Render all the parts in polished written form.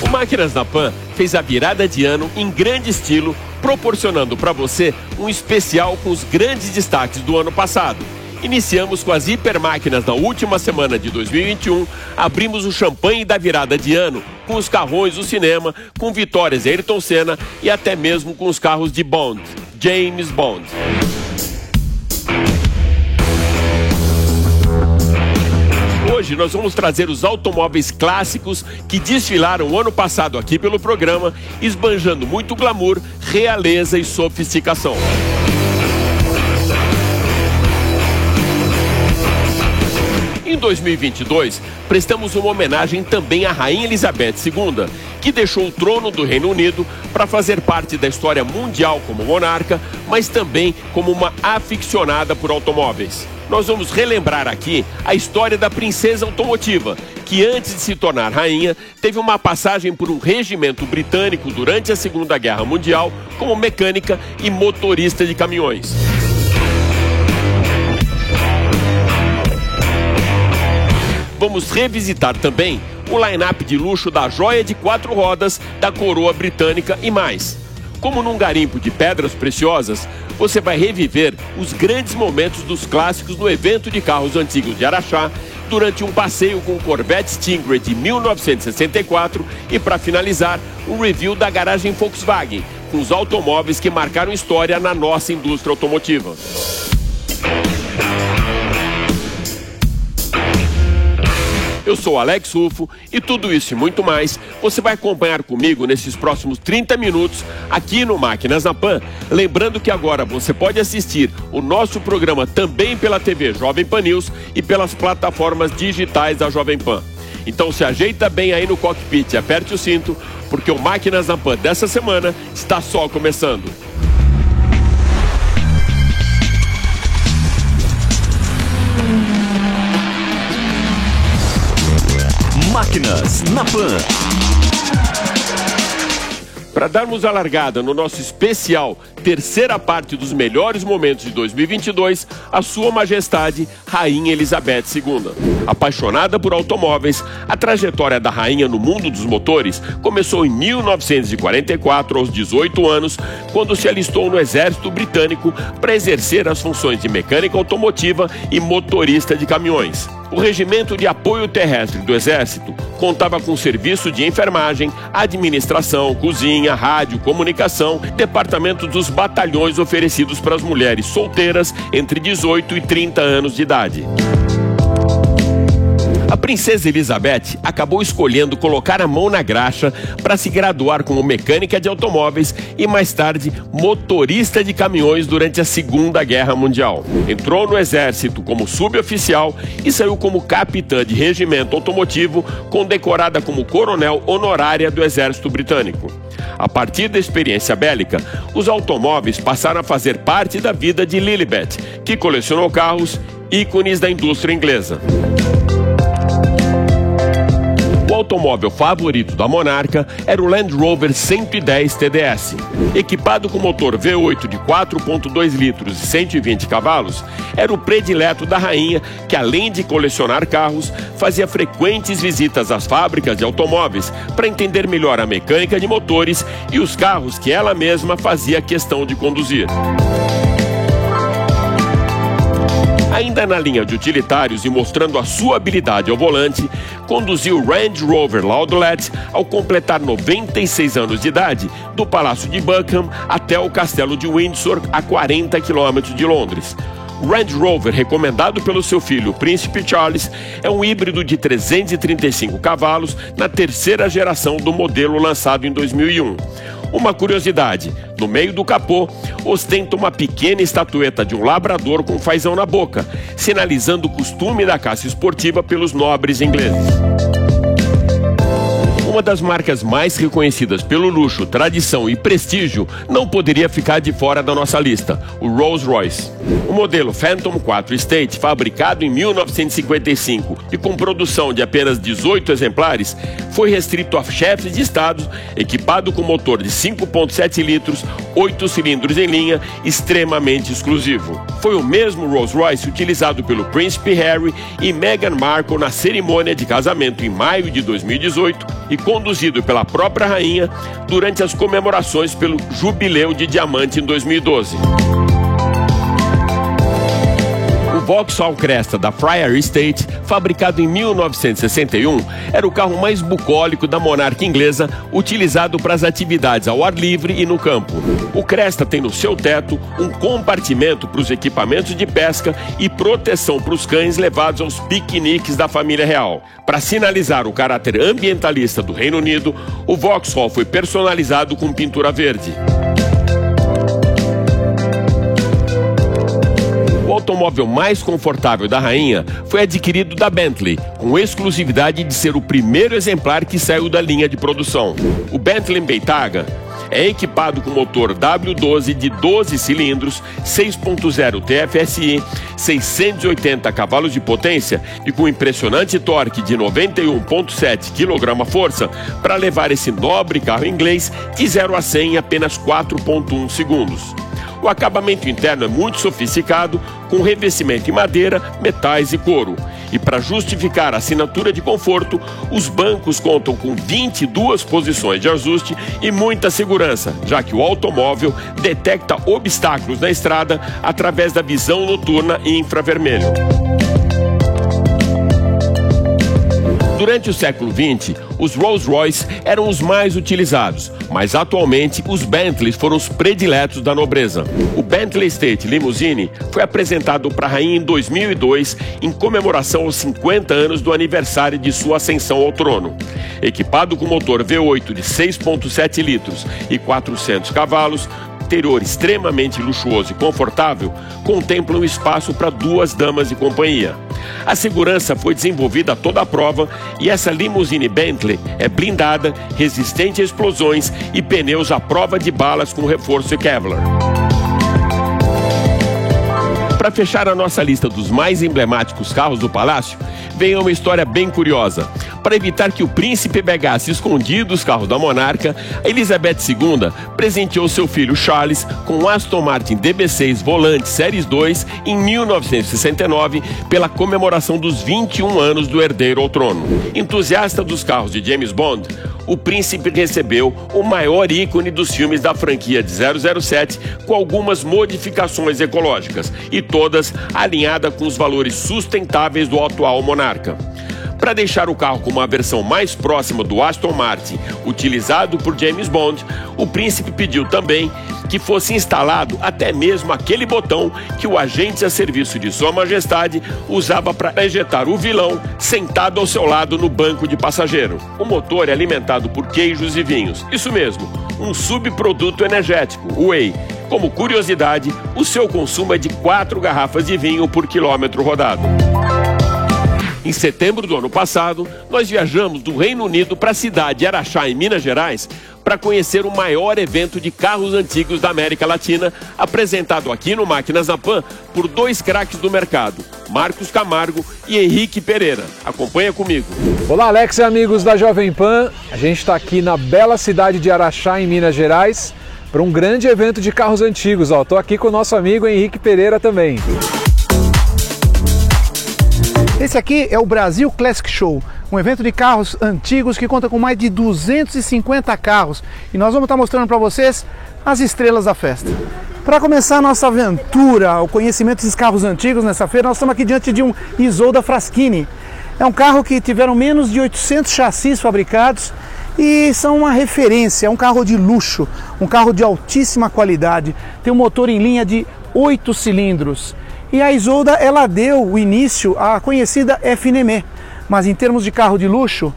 O Máquinas na Pan fez a virada de ano em grande estilo, proporcionando para você um especial com os grandes destaques do ano passado. Iniciamos com as hipermáquinas na última semana de 2021, abrimos o champanhe da virada de ano com os carrões do cinema, com vitórias de Ayrton Senna e até mesmo com os carros de Bond, James Bond. Hoje nós vamos trazer os automóveis clássicos que desfilaram o ano passado aqui pelo programa, esbanjando muito glamour, realeza e sofisticação. Em 2022, prestamos uma homenagem também à Rainha Elizabeth II, que deixou o trono do Reino Unido para fazer parte da história mundial como monarca, mas também como uma aficionada por automóveis. Nós vamos relembrar aqui a história da princesa automotiva, que antes de se tornar rainha, teve uma passagem por um regimento britânico durante a Segunda Guerra Mundial como mecânica e motorista de caminhões. Vamos revisitar também o line-up de luxo da joia de 4 rodas da coroa britânica e mais. Como num garimpo de pedras preciosas, você vai reviver os grandes momentos dos clássicos no evento de carros antigos de Araxá, durante um passeio com o Corvette Stingray de 1964 e, para finalizar, um review da garagem Volkswagen, com os automóveis que marcaram história na nossa indústria automotiva. Eu sou Alex Rufo e tudo isso e muito mais você vai acompanhar comigo nesses próximos 30 minutos aqui no Máquinas na Pan. Lembrando que agora você pode assistir o nosso programa também pela TV Jovem Pan News e pelas plataformas digitais da Jovem Pan. Então se ajeita bem aí no cockpit e aperte o cinto, porque o Máquinas na Pan dessa semana está só começando. Máquinas na Pan. Para darmos a largada no nosso especial terceira parte dos melhores momentos de 2022, a Sua Majestade Rainha Elizabeth II. Apaixonada por automóveis, a trajetória da rainha no mundo dos motores começou em 1944, aos 18 anos, quando se alistou no Exército Britânico para exercer as funções de mecânica automotiva e motorista de caminhões. O Regimento de Apoio Terrestre do Exército contava com serviço de enfermagem, administração, cozinha, rádio, comunicação, departamento dos batalhões oferecidos para as mulheres solteiras entre 18 e 30 anos de idade. A princesa Elizabeth acabou escolhendo colocar a mão na graxa para se graduar como mecânica de automóveis e mais tarde motorista de caminhões durante a Segunda Guerra Mundial. Entrou no exército como suboficial e saiu como capitã de regimento automotivo, condecorada como coronel honorária do Exército Britânico. A partir da experiência bélica, os automóveis passaram a fazer parte da vida de Lilibet, que colecionou carros, ícones da indústria inglesa. O automóvel favorito da monarca era o Land Rover 110 TDS. Equipado com motor V8 de 4,2 litros e 120 cavalos, era o predileto da rainha, que além de colecionar carros, fazia frequentes visitas às fábricas de automóveis para entender melhor a mecânica de motores e os carros que ela mesma fazia questão de conduzir. Ainda na linha de utilitários e mostrando a sua habilidade ao volante, conduziu o Range Rover Laudlet ao completar 96 anos de idade, do Palácio de Buckingham até o Castelo de Windsor, a 40 km de Londres. O Range Rover, recomendado pelo seu filho, o Príncipe Charles, é um híbrido de 335 cavalos na terceira geração do modelo lançado em 2001. Uma curiosidade, no meio do capô, ostenta uma pequena estatueta de um labrador com fazão na boca, sinalizando o costume da caça esportiva pelos nobres ingleses. Uma das marcas mais reconhecidas pelo luxo, tradição e prestígio não poderia ficar de fora da nossa lista, o Rolls-Royce. O modelo Phantom 4 Estate, fabricado em 1955 e com produção de apenas 18 exemplares, foi restrito a chefes de estado, equipado com motor de 5,7 litros, 8 cilindros em linha, extremamente exclusivo. Foi o mesmo Rolls-Royce utilizado pelo Príncipe Harry e Meghan Markle na cerimônia de casamento em maio de 2018 e conduzido pela própria rainha durante as comemorações pelo Jubileu de Diamante em 2012. O Vauxhall Cresta da Friar Estate, fabricado em 1961, era o carro mais bucólico da monarca inglesa, utilizado para as atividades ao ar livre e no campo. O Cresta tem no seu teto um compartimento para os equipamentos de pesca e proteção para os cães levados aos piqueniques da família real. Para sinalizar o caráter ambientalista do Reino Unido, o Vauxhall foi personalizado com pintura verde. O automóvel mais confortável da rainha foi adquirido da Bentley, com exclusividade de ser o primeiro exemplar que saiu da linha de produção. O Bentley Bentayga é equipado com motor W12 de 12 cilindros, 6.0 TFSI, 680 cavalos de potência e com impressionante torque de 91,7 kgf para levar esse nobre carro inglês de 0 a 100 em apenas 4,1 segundos. O acabamento interno é muito sofisticado, com revestimento em madeira, metais e couro. E para justificar a assinatura de conforto, os bancos contam com 22 posições de ajuste e muita segurança, já que o automóvel detecta obstáculos na estrada através da visão noturna e infravermelho. Durante o século XX, os Rolls-Royce eram os mais utilizados, mas atualmente os Bentleys foram os prediletos da nobreza. O Bentley Estate Limousine foi apresentado para a rainha em 2002 em comemoração aos 50 anos do aniversário de sua ascensão ao trono. Equipado com motor V8 de 6,7 litros e 400 cavalos, interior extremamente luxuoso e confortável, contempla um espaço para 2 damas de companhia. A segurança foi desenvolvida a toda a prova e essa limusine Bentley é blindada, resistente a explosões e pneus à prova de balas com reforço Kevlar. Para fechar a nossa lista dos mais emblemáticos carros do palácio, vem uma história bem curiosa. Para evitar que o príncipe pegasse escondido os carros da monarca, a Elizabeth II presenteou seu filho Charles com um Aston Martin DB6 Volante Series 2 em 1969 pela comemoração dos 21 anos do herdeiro ao trono. Entusiasta dos carros de James Bond, o príncipe recebeu o maior ícone dos filmes da franquia de 007 com algumas modificações ecológicas e todas alinhadas com os valores sustentáveis do atual monarca. Para deixar o carro com uma versão mais próxima do Aston Martin utilizado por James Bond, o príncipe pediu também que fosse instalado até mesmo aquele botão que o agente a serviço de Sua Majestade usava para ejetar o vilão sentado ao seu lado no banco de passageiro. O motor é alimentado por queijos e vinhos, isso mesmo, um subproduto energético, o whey. Como curiosidade, o seu consumo é de 4 garrafas de vinho por quilômetro rodado. Em setembro do ano passado, nós viajamos do Reino Unido para a cidade de Araxá, em Minas Gerais, para conhecer o maior evento de carros antigos da América Latina, apresentado aqui no Máquinas na Pan por 2 craques do mercado, Marcos Camargo e Henrique Pereira. Acompanha comigo. Olá, Alex e amigos da Jovem Pan. A gente está aqui na bela cidade de Araxá, em Minas Gerais, para um grande evento de carros antigos. Estou aqui com o nosso amigo Henrique Pereira também. Esse aqui é o Brasil Classic Show, um evento de carros antigos que conta com mais de 250 carros. E nós vamos estar mostrando para vocês as estrelas da festa. Para começar a nossa aventura, o conhecimento desses carros antigos nessa feira, nós estamos aqui diante de um Isolda Fraschini. É um carro que tiveram menos de 800 chassis fabricados e são uma referência, é um carro de luxo, um carro de altíssima qualidade. Tem um motor em linha de 8 cilindros. E a Isolda, ela deu o início à conhecida F-Nemé, mas em termos de carro de luxo,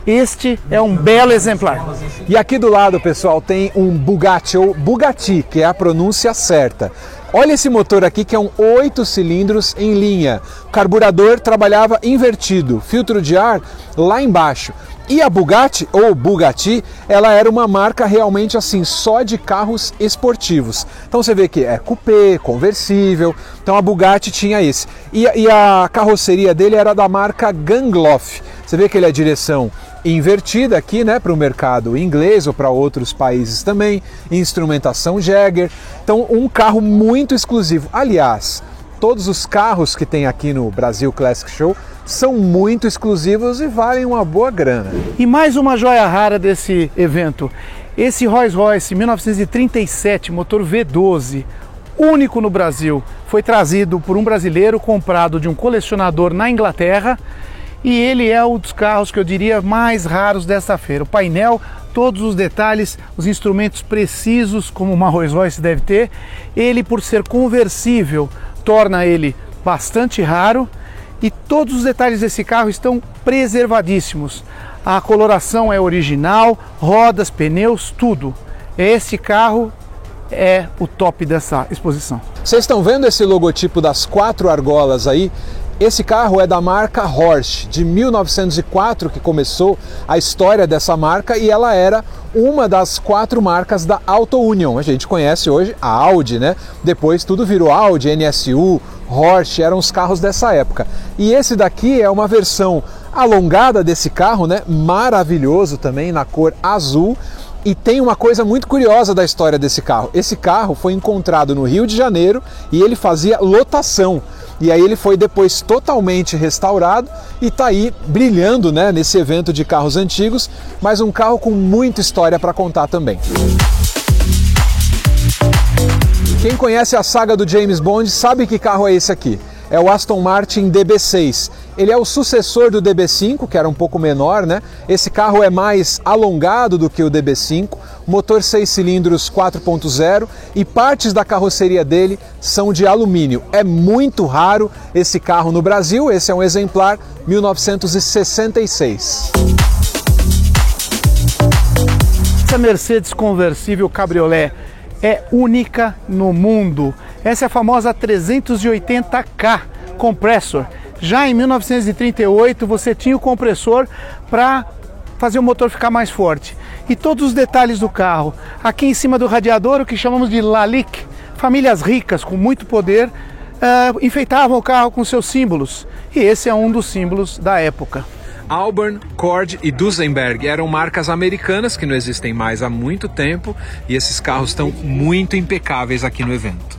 Este é um belo exemplar. E aqui do lado, pessoal, tem um Bugatti, ou Bugatti, que é a pronúncia certa. Olha esse motor aqui, que é um 8 cilindros em linha. O carburador trabalhava invertido, filtro de ar lá embaixo. E a Bugatti, ou Bugatti, ela era uma marca realmente assim, só de carros esportivos. Então você vê que é coupé, conversível, então a Bugatti tinha esse. E a carroceria dele era da marca Gangloff. Você vê que ele é direção invertida aqui, né, para o mercado inglês ou para outros países também, instrumentação Jagger. Então um carro muito exclusivo. Aliás, todos os carros que tem aqui no Brasil Classic Show são muito exclusivos e valem uma boa grana. E mais uma joia rara desse evento, esse Rolls Royce 1937, motor V12, único no Brasil, foi trazido por um brasileiro, comprado de um colecionador na Inglaterra, e ele é um dos carros que eu diria mais raros desta feira. O painel, todos os detalhes, os instrumentos precisos, como uma Rolls Royce deve ter. Ele, por ser conversível, torna ele bastante raro. E todos os detalhes desse carro estão preservadíssimos. A coloração é original, rodas, pneus, tudo. Esse carro é o top dessa exposição. Vocês estão vendo esse logotipo das 4 argolas aí? Esse carro é da marca Horsch, de 1904 que começou a história dessa marca, e ela era uma das 4 marcas da Auto Union. A gente conhece hoje a Audi, né? Depois tudo virou Audi, NSU, Horsch, eram os carros dessa época. E esse daqui é uma versão alongada desse carro, né? Maravilhoso também, na cor azul. E tem uma coisa muito curiosa da história desse carro. Esse carro foi encontrado no Rio de Janeiro e ele fazia lotação. E aí ele foi depois totalmente restaurado e está aí brilhando, né, nesse evento de carros antigos, mas um carro com muita história para contar também. Quem conhece a saga do James Bond sabe que carro é esse aqui. É o Aston Martin DB6. Ele é o sucessor do DB5, que era um pouco menor, né? Esse carro é mais alongado do que o DB5, motor 6 cilindros 4.0 e partes da carroceria dele são de alumínio. É muito raro esse carro no Brasil, esse é um exemplar 1966. Essa Mercedes conversível cabriolé é única no mundo. Essa é a famosa 380K Compressor. Já em 1938 você tinha o compressor para fazer o motor ficar mais forte. E todos os detalhes do carro. Aqui em cima do radiador, o que chamamos de Lalique, famílias ricas com muito poder enfeitavam o carro com seus símbolos. E esse é um dos símbolos da época. Auburn, Cord e Duesenberg eram marcas americanas que não existem mais há muito tempo e esses carros estão muito impecáveis aqui no evento.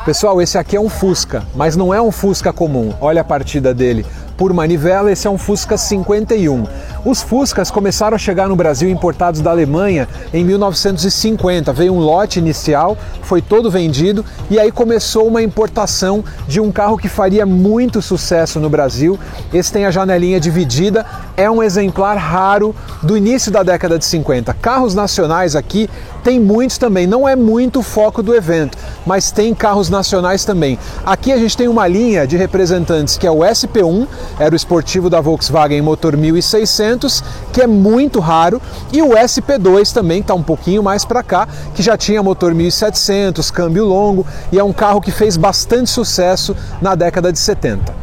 Pessoal, esse aqui é um Fusca, mas não é um Fusca comum. Olha a partida dele. Por manivela, esse é um Fusca 51. Os Fuscas começaram a chegar no Brasil importados da Alemanha em 1950. Veio um lote inicial, foi todo vendido e aí começou uma importação de um carro que faria muito sucesso no Brasil. Esse tem a janelinha dividida, é um exemplar raro do início da década de 50. Carros nacionais aqui tem muitos também, não é muito o foco do evento, mas tem carros nacionais também. Aqui a gente tem uma linha de representantes que é o SP1, era o esportivo da Volkswagen motor 1600, que é muito raro, e o SP2 também está um pouquinho mais para cá, que já tinha motor 1700, câmbio longo, e é um carro que fez bastante sucesso na década de 70.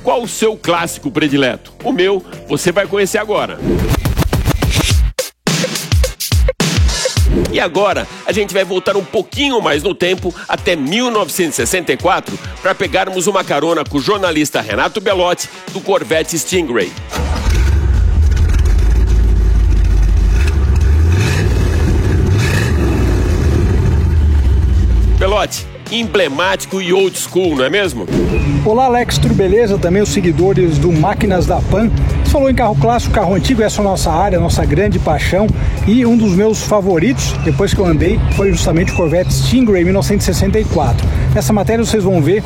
Qual o seu clássico predileto? O meu, você vai conhecer agora. E agora, a gente vai voltar um pouquinho mais no tempo, até 1964, para pegarmos uma carona com o jornalista Renato Belotti, do Corvette Stingray. Belotti, emblemático e old school, não é mesmo? Olá Alex, tudo beleza? Também os seguidores do Máquinas da Pan. Você falou em carro clássico, carro antigo, essa é a nossa área, a nossa grande paixão. E um dos meus favoritos, depois que eu andei, foi justamente o Corvette Stingray 1964. Nessa matéria vocês vão ver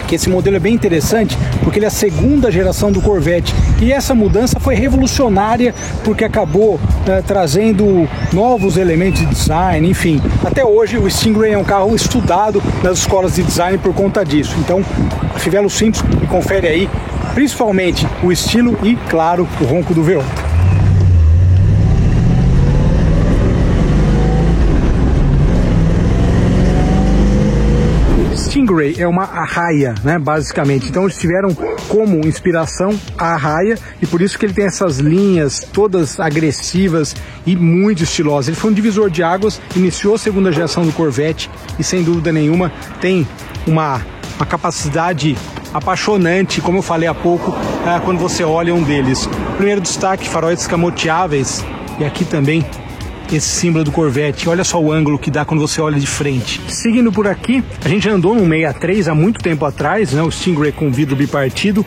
que esse modelo é bem interessante, porque ele é a segunda geração do Corvette. E essa mudança foi revolucionária, porque acabou trazendo novos elementos de design, enfim. Até hoje o Stingray é um carro estudado nas escolas de design por conta disso. Então, fivela o cinto e confere aí, principalmente o estilo e, claro, o ronco do V8. Stingray é uma arraia, né, basicamente. Então eles tiveram como inspiração a arraia e por isso que ele tem essas linhas todas agressivas e muito estilosas. Ele foi um divisor de águas, iniciou a segunda geração do Corvette e sem dúvida nenhuma tem uma capacidade apaixonante, como eu falei há pouco, quando você olha um deles. Primeiro destaque, faróis escamoteáveis e aqui também esse símbolo do Corvette. Olha só o ângulo que dá quando você olha de frente. Seguindo por aqui, a gente andou no 63 há muito tempo atrás, né, o Stingray com vidro bipartido.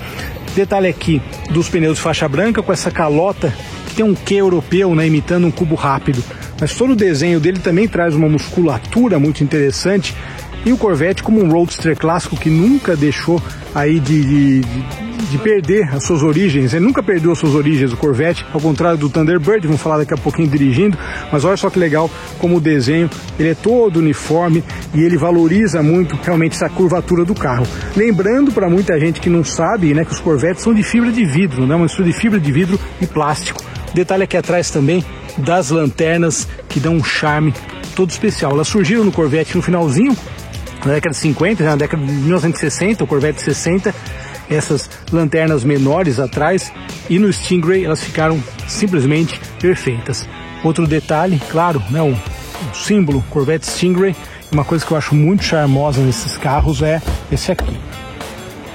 Detalhe aqui dos pneus de faixa branca com essa calota que tem um quê europeu, né, imitando um cubo rápido. Mas todo o desenho dele também traz uma musculatura muito interessante. E o Corvette como um roadster clássico que nunca deixou aí de perder as suas origens. Ele nunca perdeu as suas origens, o Corvette, ao contrário do Thunderbird, vamos falar daqui a pouquinho dirigindo, mas olha só que legal como o desenho, ele é todo uniforme e ele valoriza muito realmente essa curvatura do carro. Lembrando para muita gente que não sabe, né, que os Corvettes são de fibra de vidro, né, uma mistura de fibra de vidro e plástico. Detalhe aqui atrás também das lanternas que dão um charme todo especial. Elas surgiram no Corvette no finalzinho na década de 50, já na década de 1960, o Corvette 60, essas lanternas menores atrás, e no Stingray elas ficaram simplesmente perfeitas. Outro detalhe, claro, né, o símbolo Corvette Stingray, uma coisa que eu acho muito charmosa nesses carros é esse aqui,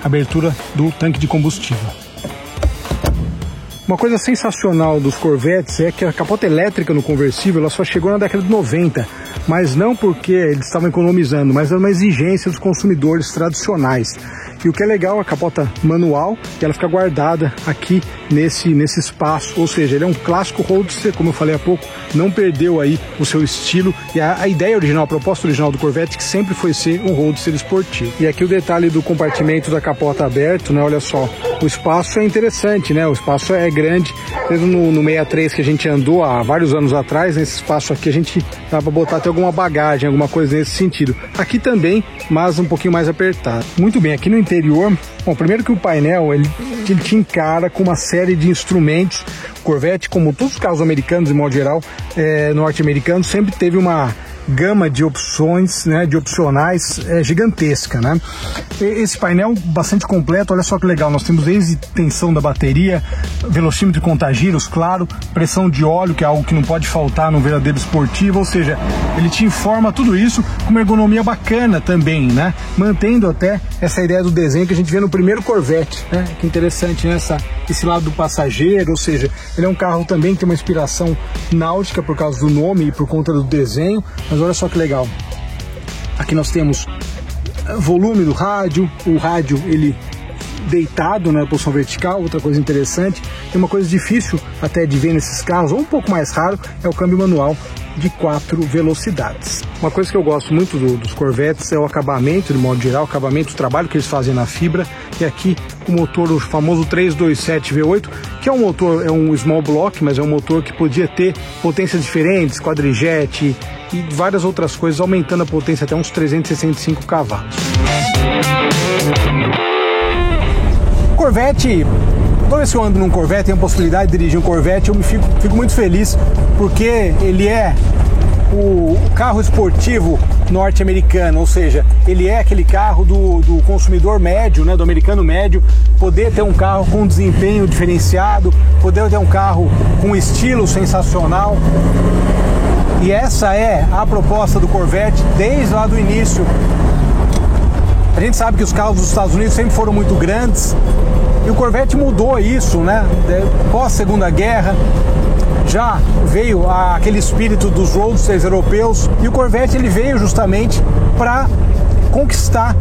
abertura do tanque de combustível. Uma coisa sensacional dos Corvettes é que a capota elétrica no conversível ela só chegou na década de 90, mas não porque eles estavam economizando, mas era uma exigência dos consumidores tradicionais. E o que é legal, a capota manual, ela fica guardada aqui nesse espaço, ou seja, ele é um clássico roadster, como eu falei há pouco, não perdeu aí o seu estilo e a ideia original, a proposta original do Corvette que sempre foi ser um roadster esportivo. E aqui o detalhe do compartimento da capota aberto, né, olha só, o espaço é interessante, né, o espaço é grande, mesmo no 63 que a gente andou há vários anos atrás, nesse espaço aqui a gente dá para botar até alguma bagagem, alguma coisa nesse sentido. Aqui também, mas um pouquinho mais apertado. Muito bem, aqui no interior, bom, primeiro que o painel ele te encara com uma série de instrumentos. O Corvette, como todos os carros americanos de modo geral, norte-americanos, sempre teve uma gama de opções, né, de opcionais gigantesca, né? Esse painel bastante completo, olha só que legal, nós temos desde tensão da bateria, velocímetro de contagiros, claro, pressão de óleo, que é algo que não pode faltar num verdadeiro esportivo, ou seja, ele te informa tudo isso com uma ergonomia bacana também, né? Mantendo até essa ideia do desenho que a gente vê no primeiro Corvette, né? Que interessante, né? Esse lado do passageiro, ou seja, ele é um carro também que tem uma inspiração náutica por causa do nome e por conta do desenho, mas olha só que legal. Aqui nós temos volume do rádio, o rádio ele deitado na posição vertical, outra coisa interessante. E uma coisa difícil até de ver nesses carros, ou um pouco mais raro, é o câmbio manual de 4 velocidades. Uma coisa que eu gosto muito dos Corvettes é o acabamento, de modo geral, o acabamento, o trabalho que eles fazem na fibra. E aqui o motor, o famoso 327 V8, que é um motor, é um small block, mas é um motor que podia ter potências diferentes, quadrijet e várias outras coisas, aumentando a potência até uns 365 cavalos. Corvette, toda vez que eu ando num Corvette, tenho a possibilidade de dirigir um Corvette, eu fico muito feliz, porque ele é o carro esportivo norte-americano, ou seja, ele é aquele carro do consumidor médio, né, do americano médio, poder ter um carro com desempenho diferenciado, poder ter um carro com estilo sensacional. E essa é a proposta do Corvette desde lá do início. A gente sabe que os carros dos Estados Unidos sempre foram muito grandes e o Corvette mudou isso, né? Pós Segunda Guerra já veio aquele espírito dos roadsters europeus e o Corvette ele veio justamente para conquistar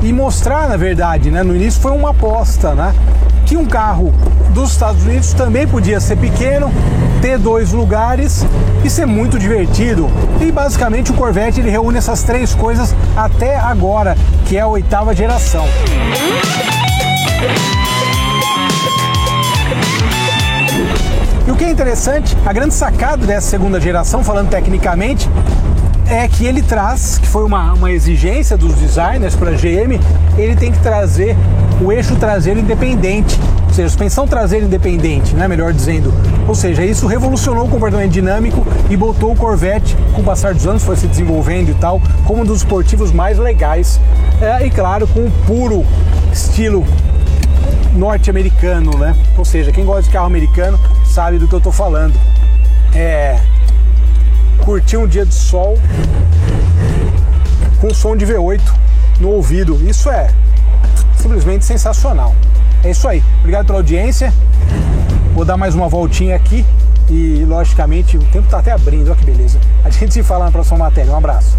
e mostrar, na verdade, né? No início foi uma aposta, né? que um carro dos Estados Unidos também podia ser pequeno, ter 2 lugares e ser muito divertido. E basicamente o Corvette ele reúne essas 3 coisas até agora, que é a 8ª geração. E o que é interessante, a grande sacada dessa 2ª geração, falando tecnicamente, é que ele traz, que foi uma exigência dos designers para a GM, ele tem que trazer o eixo traseiro independente, ou seja, suspensão traseira independente, né, melhor dizendo. Ou seja, isso revolucionou o comportamento dinâmico e botou o Corvette, com o passar dos anos, foi se desenvolvendo e tal, como um dos esportivos mais legais. E claro, com o puro estilo norte-americano, né? Ou seja, quem gosta de carro americano sabe do que eu estou falando. Curtir um dia de sol com som de V8 no ouvido, isso é simplesmente sensacional. É isso aí, obrigado pela audiência, vou dar mais uma voltinha aqui e logicamente o tempo está até abrindo, olha que beleza. A gente se fala na próxima matéria, um abraço.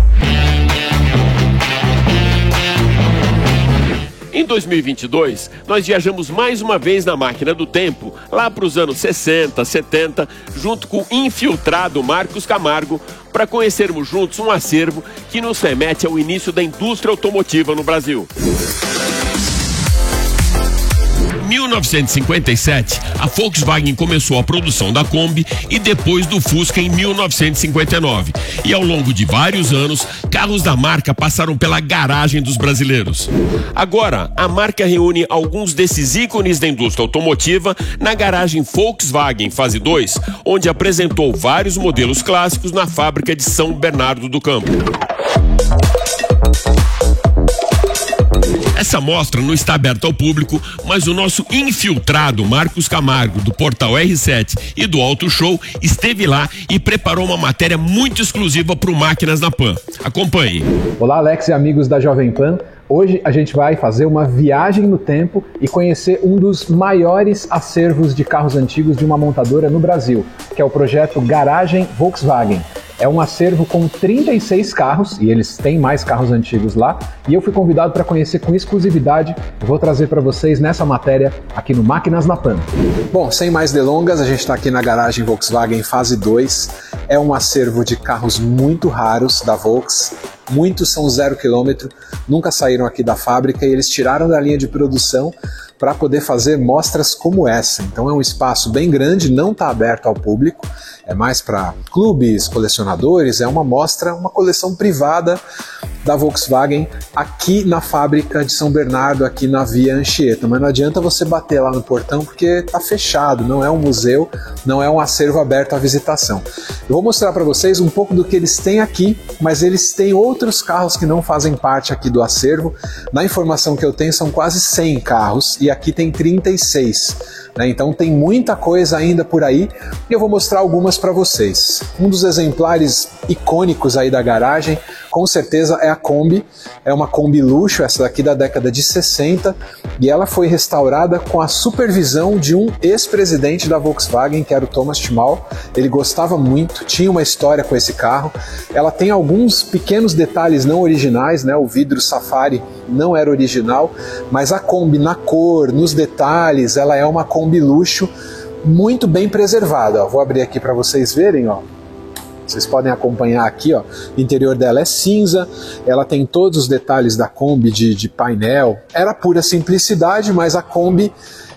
Em 2022, nós viajamos mais uma vez na máquina do tempo, lá para os anos 60, 70, junto com o infiltrado Marcos Camargo, para conhecermos juntos um acervo que nos remete ao início da indústria automotiva no Brasil. Em 1957, a Volkswagen começou a produção da Kombi e depois do Fusca em 1959. E ao longo de vários anos, carros da marca passaram pela garagem dos brasileiros. Agora, a marca reúne alguns desses ícones da indústria automotiva na garagem Volkswagen Fase 2, onde apresentou vários modelos clássicos na fábrica de São Bernardo do Campo. Essa mostra não está aberta ao público, mas o nosso infiltrado Marcos Camargo, do portal R7 e do Auto Show, esteve lá e preparou uma matéria muito exclusiva para o Máquinas na Pan. Acompanhe. Olá, Alex e amigos da Jovem Pan. Hoje a gente vai fazer uma viagem no tempo e conhecer um dos maiores acervos de carros antigos de uma montadora no Brasil, que é o projeto Garagem Volkswagen. É um acervo com 36 carros, e eles têm mais carros antigos lá, e eu fui convidado para conhecer com exclusividade. Eu vou trazer para vocês nessa matéria aqui no Máquinas na Pan. Bom, sem mais delongas, a gente está aqui na garagem Volkswagen Fase 2. É um acervo de carros muito raros da Volks. Muitos são 0 km, nunca saíram aqui da fábrica e eles tiraram da linha de produção para poder fazer mostras como essa. Então é um espaço bem grande, não está aberto ao público, é mais para clubes, colecionadores, é uma mostra, uma coleção privada da Volkswagen aqui na fábrica de São Bernardo, aqui na Via Anchieta. Mas não adianta você bater lá no portão porque está fechado, não é um museu, não é um acervo aberto à visitação. Eu vou mostrar para vocês um pouco do que eles têm aqui, mas eles têm outros carros que não fazem parte aqui do acervo. Na informação que eu tenho são quase 100 carros e aqui tem 36. Então tem muita coisa ainda por aí e eu vou mostrar algumas para vocês. Um dos exemplares icônicos aí da garagem, com certeza, é a Kombi. É uma Kombi luxo, essa daqui da década de 60, e ela foi restaurada com a supervisão de um ex-presidente da Volkswagen, que era o Thomas Tschmal. Ele gostava muito, tinha uma história com esse carro. Ela tem alguns pequenos detalhes não originais, né? O vidro Safari não era original, mas a Kombi na cor, nos detalhes, ela é uma Kombi luxo muito bem preservada. Vou abrir aqui para vocês verem, ó. Vocês podem acompanhar aqui, ó. O interior dela é cinza, ela tem todos os detalhes da Kombi de painel. Era pura simplicidade, mas a Kombi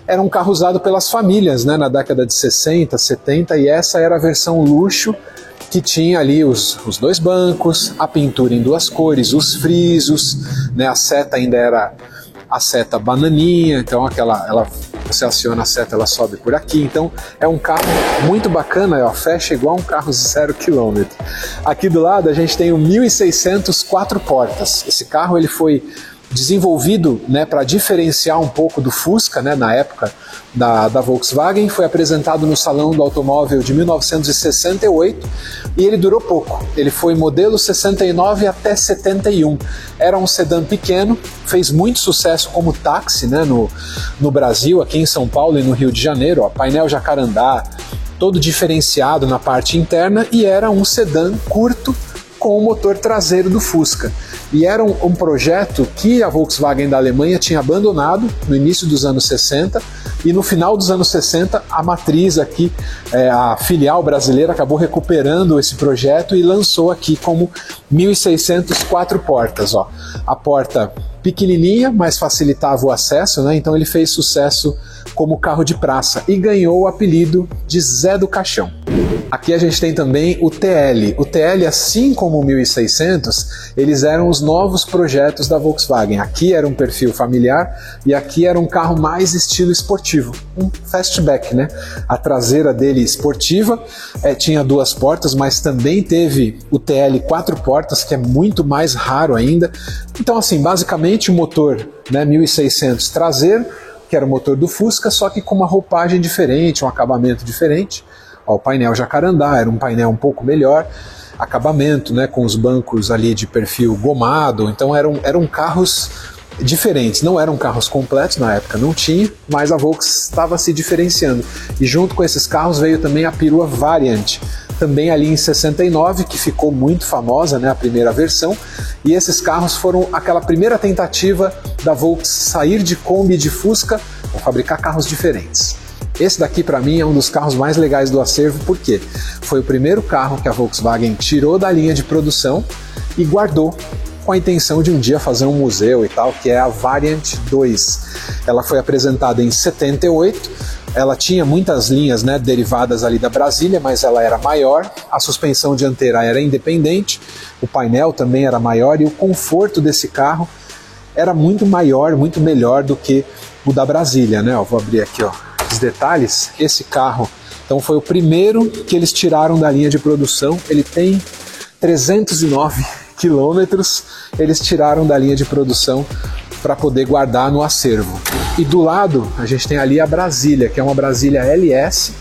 era um carro usado pelas famílias, né, na década de 60, 70, e essa era a versão luxo, que tinha ali os 2 bancos, a pintura em 2 cores, os frisos, né, a seta ainda era a seta bananinha, então você aciona a seta, ela sobe por aqui. Então é um carro muito bacana, ó, fecha igual um carro 0 km. Aqui do lado a gente tem o 1600 4 portas. Esse carro ele foi desenvolvido, né, para diferenciar um pouco do Fusca, né, na época da Volkswagen. Foi apresentado no Salão do Automóvel de 1968 e ele durou pouco. Ele foi modelo 69 até 71. Era um sedã pequeno, fez muito sucesso como táxi, né, no Brasil, aqui em São Paulo e no Rio de Janeiro. Ó, painel jacarandá, todo diferenciado na parte interna, e era um sedã curto com o motor traseiro do Fusca. e era um projeto que a Volkswagen da Alemanha tinha abandonado no início dos anos 60, e no final dos anos 60 a matriz aqui, a filial brasileira, acabou recuperando esse projeto e lançou aqui como 1600 4 portas. Ó. A porta pequenininha, mas facilitava o acesso, né? Então ele fez sucesso como carro de praça e ganhou o apelido de Zé do Caixão. Aqui a gente tem também o TL. O TL, assim como o 1600, eles eram os novos projetos da Volkswagen. Aqui era um perfil familiar e aqui era um carro mais estilo esportivo, um fastback, né? A traseira dele esportiva, tinha 2 portas, mas também teve o TL 4 portas, que é muito mais raro ainda. Então, assim, basicamente o motor, né, 1600 traseiro, que era o motor do Fusca, só que com uma roupagem diferente, um acabamento diferente. Ó, o painel jacarandá era um painel um pouco melhor, acabamento, né, com os bancos ali de perfil gomado, então eram carros diferentes, não eram carros completos na época, não tinha, mas a Volks estava se diferenciando. E junto com esses carros veio também a perua Variant, também ali em 69, que ficou muito famosa, né, a primeira versão, e esses carros foram aquela primeira tentativa da Volks sair de Kombi e de Fusca para fabricar carros diferentes. Esse daqui para mim é um dos carros mais legais do acervo, porque foi o primeiro carro que a Volkswagen tirou da linha de produção e guardou com a intenção de um dia fazer um museu e tal, que é a Variant 2. Ela foi apresentada em 78, ela tinha muitas linhas, né, derivadas ali da Brasília, mas ela era maior, a suspensão dianteira era independente, o painel também era maior e o conforto desse carro era muito maior, muito melhor do que o da Brasília, né? Ó, vou abrir aqui, ó, os detalhes. Esse carro, então, foi o primeiro que eles tiraram da linha de produção. Ele tem 309 quilômetros, eles tiraram da linha de produção para poder guardar no acervo. E do lado a gente tem ali a Brasília, que é uma Brasília LS,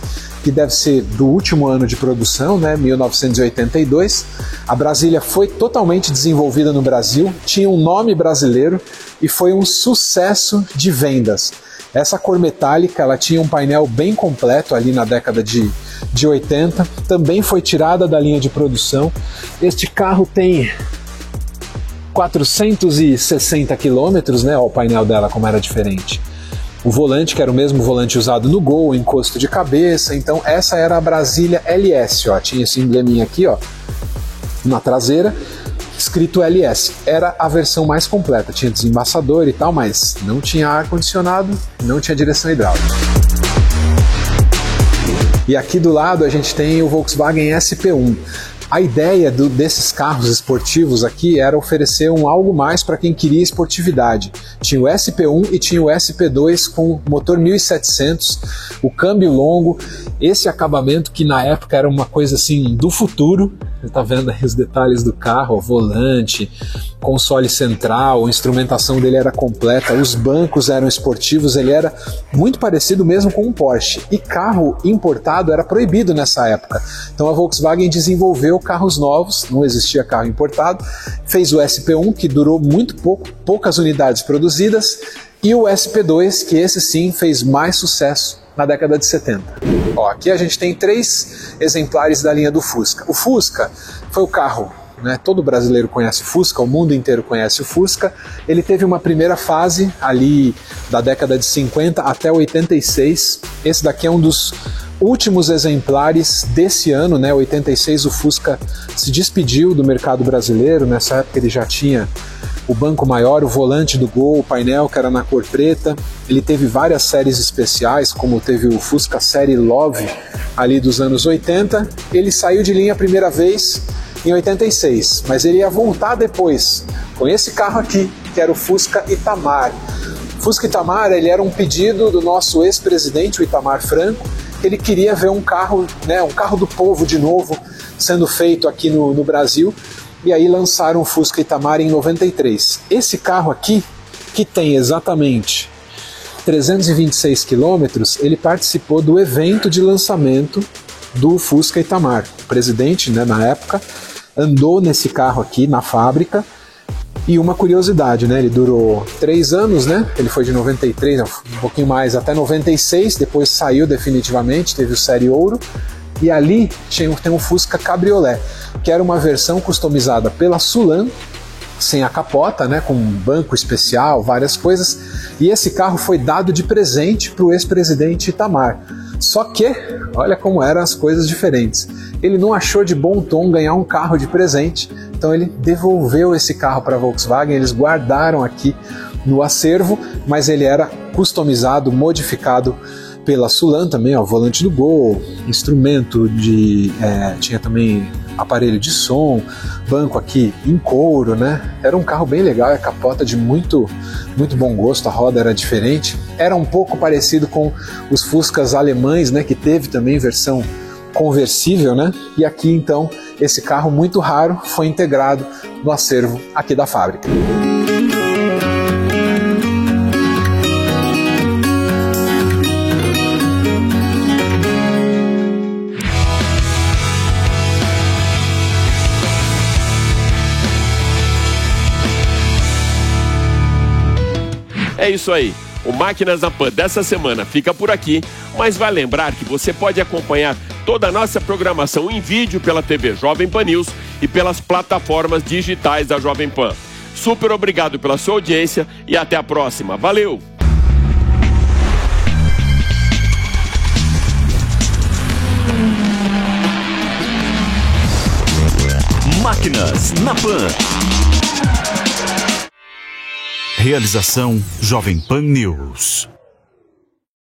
que deve ser do último ano de produção, né, 1982. A Brasília foi totalmente desenvolvida no Brasil, tinha um nome brasileiro e foi um sucesso de vendas. Essa cor metálica, ela tinha um painel bem completo ali na década de 80, também foi tirada da linha de produção. Este carro tem 460 quilômetros, né, ó, o painel dela como era diferente. O volante, que era o mesmo volante usado no Gol, encosto de cabeça, então essa era a Brasília LS, ó, tinha esse embleminha aqui, ó, na traseira, escrito LS. Era a versão mais completa, tinha desembaçador e tal, mas não tinha ar-condicionado, não tinha direção hidráulica. E aqui do lado a gente tem o Volkswagen SP1. A ideia desses carros esportivos aqui era oferecer algo mais para quem queria esportividade. Tinha o SP1 e tinha o SP2 com motor 1700, o câmbio longo, esse acabamento que na época era uma coisa assim do futuro. Você tá vendo aí os detalhes do carro, o volante, console central, a instrumentação dele era completa, os bancos eram esportivos, ele era muito parecido mesmo com um Porsche. E carro importado era proibido nessa época. Então a Volkswagen desenvolveu carros novos, não existia carro importado, fez o SP1, que durou muito poucas unidades produzidas, e o SP2, que esse sim fez mais sucesso na década de 70. Ó, aqui a gente tem 3 exemplares da linha do Fusca. O Fusca foi o carro, né, todo brasileiro conhece o Fusca, o mundo inteiro conhece o Fusca. Ele teve uma primeira fase ali da década de 50 até 86. Esse daqui é um dos últimos exemplares desse ano, né? 86, o Fusca se despediu do mercado brasileiro. Nessa época ele já tinha o banco maior, o volante do Gol, o painel que era na cor preta. Ele teve várias séries especiais, como teve o Fusca Série Love ali dos anos 80. Ele saiu de linha a primeira vez em 86, mas ele ia voltar depois com esse carro aqui, que era o Fusca Itamar. O Fusca Itamar, ele era um pedido do nosso ex-presidente, o Itamar Franco, que ele queria ver um carro, né, um carro do povo de novo sendo feito aqui no Brasil, e aí lançaram o Fusca Itamar em 93. Esse carro aqui, que tem exatamente 326 quilômetros, ele participou do evento de lançamento do Fusca Itamar. O presidente, né, na época, andou nesse carro aqui na fábrica. E uma curiosidade, né, ele durou 3 anos, né, ele foi de 93, um pouquinho mais, até 96, depois saiu definitivamente, teve o Série Ouro, e ali tem um Fusca Cabriolet, que era uma versão customizada pela Sulan, sem a capota, né, com um banco especial, várias coisas, e esse carro foi dado de presente para o ex-presidente Itamar. Só que, olha como eram as coisas diferentes. Ele não achou de bom tom ganhar um carro de presente, então ele devolveu esse carro para a Volkswagen, eles guardaram aqui no acervo, mas ele era customizado, modificado pela Sulan também, ó, volante do Gol, instrumento de... tinha também aparelho de som, banco aqui em couro, né? Era um carro bem legal, a capota de muito bom gosto, a roda era diferente. Era um pouco parecido com os Fuscas alemães, né? Que teve também versão conversível, né? E aqui então, esse carro muito raro foi integrado no acervo aqui da fábrica. É isso aí, o Máquinas na Pan dessa semana fica por aqui, mas vai lembrar que você pode acompanhar toda a nossa programação em vídeo pela TV Jovem Pan News e pelas plataformas digitais da Jovem Pan. Super obrigado pela sua audiência e até a próxima. Valeu! Máquinas na Pan. Realização Jovem Pan News.